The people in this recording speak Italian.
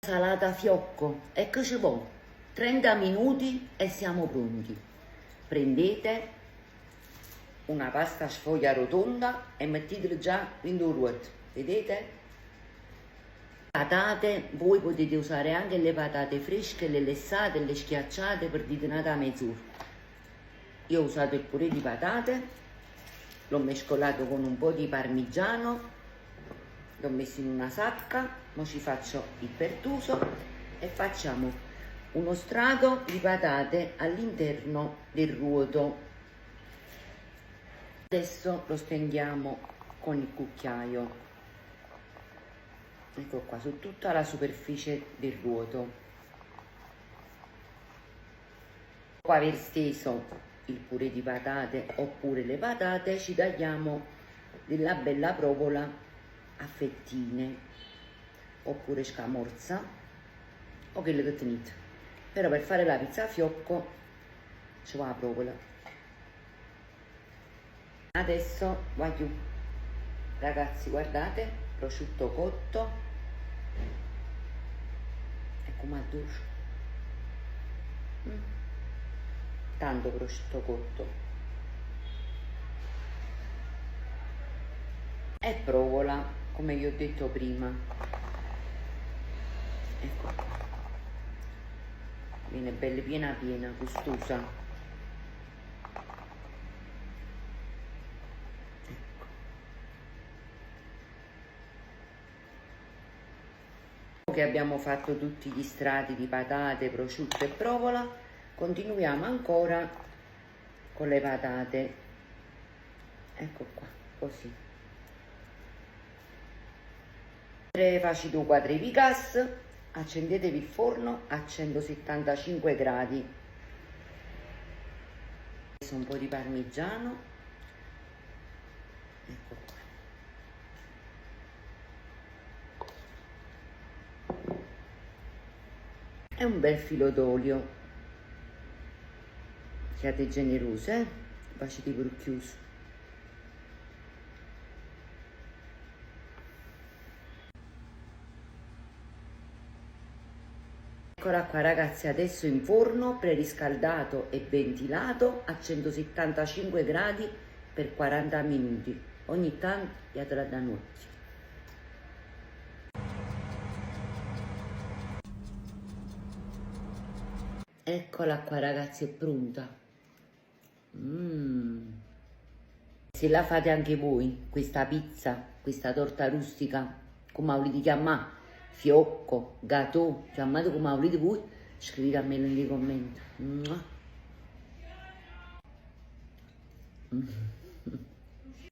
Salata a fiocco, e che ci vuole? 30 minuti e siamo pronti. Prendete una pasta sfoglia rotonda e mettetela già in due ruote, vedete? Patate, voi potete usare anche le patate fresche, le lessate, le schiacciate per ditinata a mezz'ora. Io ho usato il purè di patate, l'ho mescolato con un po' di parmigiano, l'ho messo in una sacca, ora ci faccio il pertuso e facciamo uno strato di patate all'interno del ruoto. Adesso lo stendiamo con il cucchiaio, ecco qua, su tutta la superficie del ruoto. Dopo aver steso il purè di patate oppure le patate, ci tagliamo della bella provola a fettine oppure scamorza o quello che tenete, però per fare la pizza a fiocco ci va la provola. Adesso voglio, ragazzi, guardate, prosciutto cotto, e come dolce, tanto prosciutto cotto, e provola, come vi ho detto prima, ecco qua, viene bella piena piena, gustosa. Che abbiamo fatto tutti gli strati di patate, prosciutto e provola, continuiamo ancora con le patate, ecco qua, così. Facete un quadri di gas, accendetevi il forno a 175 gradi, messo un po' di parmigiano, ecco qua. E un bel filo d'olio, siate generose, facete pure chiuso. Eccola qua ragazzi, adesso in forno preriscaldato e ventilato a 175 gradi per 40 minuti. Ogni tanto diatela da notte. Eccola qua ragazzi, è pronta. Se la fate anche voi, questa pizza, questa torta rustica, come la volete chiamare, fiocco, gâteau, chiamate come la volete voi, scrivetemelo nei commenti.